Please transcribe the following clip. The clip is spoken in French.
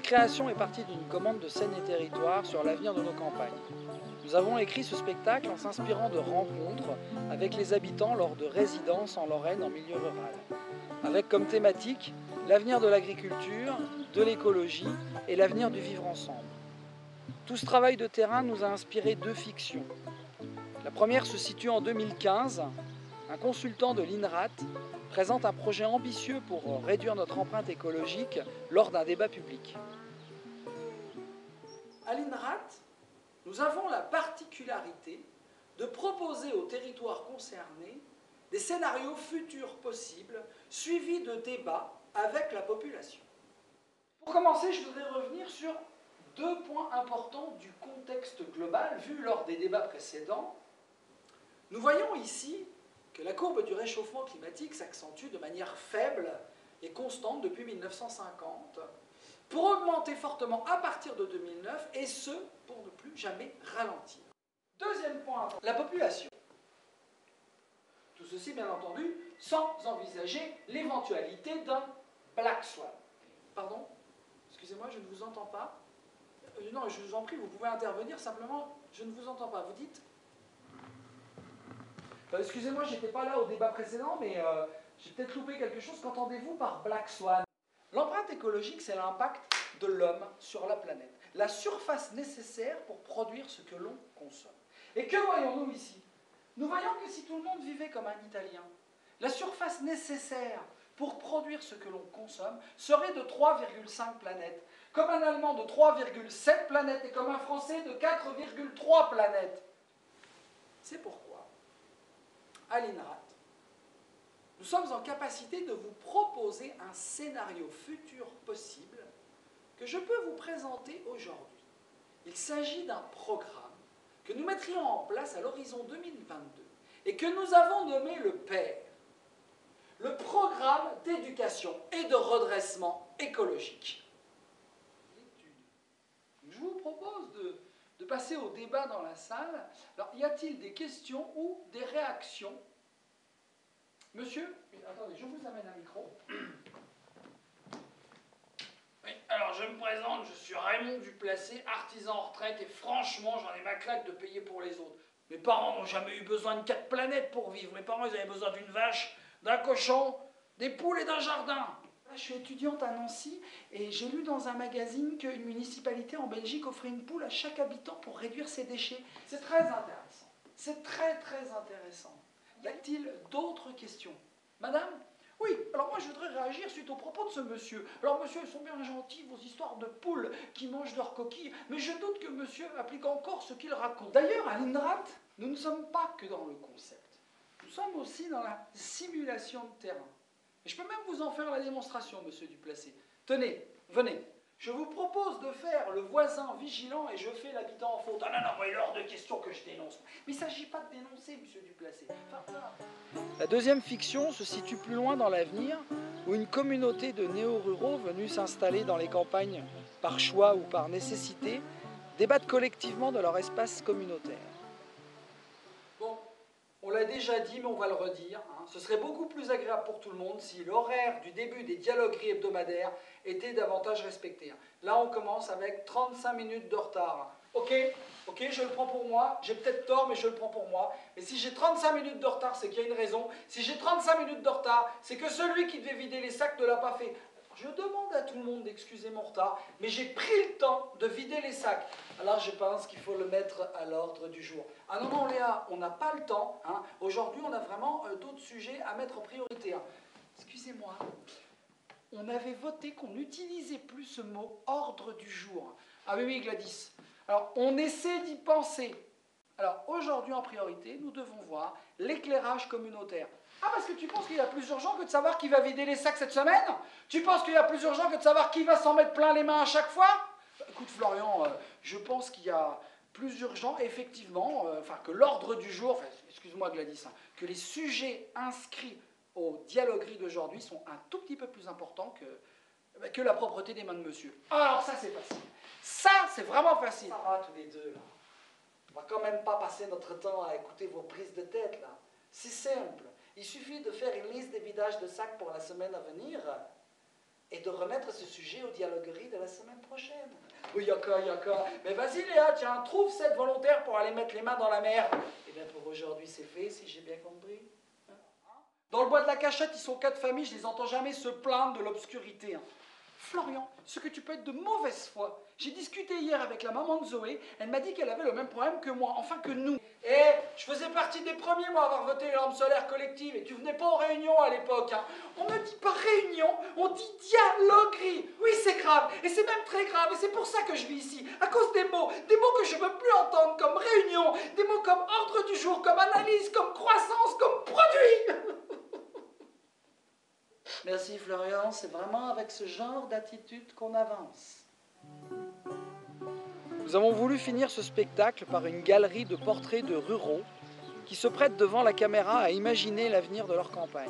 création est partie d'une commande de Seine et Territoire sur l'avenir de nos campagnes. Nous avons écrit ce spectacle en s'inspirant de rencontres avec les habitants lors de résidences en Lorraine en milieu rural, avec comme thématique l'avenir de l'agriculture, de l'écologie et l'avenir du vivre ensemble. Tout ce travail de terrain nous a inspiré deux fictions. La première se situe en 2015. Un consultant de l'INRAT présente un projet ambitieux pour réduire notre empreinte écologique lors d'un débat public. À l'INRAT, nous avons la particularité de proposer aux territoires concernés des scénarios futurs possibles suivis de débats avec la population. Pour commencer, je voudrais revenir sur deux points importants du contexte global vu lors des débats précédents. Nous voyons ici que la courbe du réchauffement climatique s'accentue de manière faible et constante depuis 1950, pour augmenter fortement à partir de 2009, et ce, pour ne plus jamais ralentir. Deuxième point, la population. Tout ceci, bien entendu, sans envisager l'éventualité d'un Black Swan. Pardon? Excusez-moi, je ne vous entends pas. Non, je vous en prie, vous pouvez intervenir, simplement, je ne vous entends pas. Vous dites? Excusez-moi, je n'étais pas là au débat précédent, mais j'ai peut-être loupé quelque chose. Qu'entendez-vous par Black Swan? L'empreinte écologique, c'est l'impact de l'homme sur la planète. La surface nécessaire pour produire ce que l'on consomme. Et que voyons-nous ici? Nous voyons que si tout le monde vivait comme un Italien, la surface nécessaire pour produire ce que l'on consomme serait de 3,5 planètes, comme un Allemand de 3,7 planètes et comme un Français de 4,3 planètes. C'est pourquoi à l'INRAT, nous sommes en capacité de vous proposer un scénario futur possible que je peux vous présenter aujourd'hui. Il s'agit d'un programme que nous mettrions en place à l'horizon 2022 et que nous avons nommé le PER, le Programme d'éducation et de redressement écologique. Je vous propose de passer au débat dans la salle. Alors, y a-t-il des questions ou des réactions? Monsieur, attendez, je vous amène un micro. Oui, alors je me présente, je suis Raymond Duplacé, artisan en retraite, et franchement, j'en ai ma claque de payer pour les autres. Mes parents n'ont jamais eu besoin de 4 planètes pour vivre. Mes parents, ils avaient besoin d'une vache, d'un cochon, des poules et d'un jardin. Je suis étudiante à Nancy et j'ai lu dans un magazine qu'une municipalité en Belgique offrait une poule à chaque habitant pour réduire ses déchets. C'est très intéressant. C'est très très intéressant. Y a-t-il d'autres questions? Madame? Oui, alors moi je voudrais réagir suite aux propos de ce monsieur. Alors monsieur, ils sont bien gentils, vos histoires de poules qui mangent leurs coquilles, mais je doute que monsieur applique encore ce qu'il raconte. D'ailleurs, à l'INRAT, nous ne sommes pas que dans le concept. Nous sommes aussi dans la simulation de terrain. Et je peux même vous en faire la démonstration, monsieur Duplacé. Tenez, venez. Je vous propose de faire le voisin vigilant et je fais l'habitant en faute. Ah non, non, moi il est hors de question que je dénonce. Mais il ne s'agit pas de dénoncer, monsieur Duplacé. Enfin, voilà. La deuxième fiction se situe plus loin dans l'avenir, où une communauté de néo-ruraux venus s'installer dans les campagnes par choix ou par nécessité débattent collectivement de leur espace communautaire. Bon, on l'a déjà dit, mais on va le redire. Ce serait beaucoup plus agréable pour tout le monde si l'horaire du début des dialogueries hebdomadaires était davantage respecté. Là, on commence avec 35 minutes de retard. Ok, je le prends pour moi. J'ai peut-être tort, mais je le prends pour moi. Mais si j'ai 35 minutes de retard, c'est qu'il y a une raison. Si j'ai 35 minutes de retard, c'est que celui qui devait vider les sacs ne l'a pas fait. Je demande à tout le monde d'excuser mon retard, mais j'ai pris le temps de vider les sacs. Alors je pense qu'il faut le mettre à l'ordre du jour. Ah non, non, Léa, on n'a pas le temps. Aujourd'hui, on a vraiment d'autres sujets à mettre en priorité. Excusez-moi, on avait voté qu'on n'utilisait plus ce mot « ordre du jour ». Ah oui, oui, Gladys. Alors, on essaie d'y penser. Alors, aujourd'hui, en priorité, nous devons voir l'éclairage communautaire. Ah, parce que tu penses qu'il y a plus urgent que de savoir qui va vider les sacs cette semaine? Tu penses qu'il y a plus urgent que de savoir qui va s'en mettre plein les mains à chaque fois? Écoute, Florian, je pense qu'il y a plus urgent, effectivement, que l'ordre du jour, excuse-moi Gladys, que les sujets inscrits aux dialogueries d'aujourd'hui sont un tout petit peu plus importants que la propreté des mains de monsieur. Alors ça, c'est facile. Ça, c'est vraiment facile. Ça va tous les deux, là. On va quand même pas passer notre temps à écouter vos prises de tête, là. C'est simple. Il suffit de faire une liste des vidages de sacs pour la semaine à venir. et de remettre ce sujet aux dialogueries de la semaine prochaine. Oui, d'accord. Mais vas-y Léa, tiens, trouve 7 volontaires pour aller mettre les mains dans la mer. Et bien pour aujourd'hui c'est fait, si j'ai bien compris. Dans le bois de la Cachette, ils sont 4 familles, je les entends jamais se plaindre de l'obscurité. Florian, ce que tu peux être de mauvaise foi. J'ai discuté hier avec la maman de Zoé, elle m'a dit qu'elle avait le même problème que moi, enfin que nous. Et je faisais partie des premiers, moi, à avoir voté les lampes solaires collectives, et tu venais pas aux réunions à l'époque. On ne dit pas réunion, on dit dialoguerie. Oui, c'est grave, et c'est même très grave, et c'est pour ça que je vis ici, à cause des mots que je veux plus entendre, comme réunion, des mots comme ordre du jour, comme analyse, comme croissance, comme produit. Merci Florian, c'est vraiment avec ce genre d'attitude qu'on avance. Nous avons voulu finir ce spectacle par une galerie de portraits de ruraux qui se prêtent devant la caméra à imaginer l'avenir de leur campagne.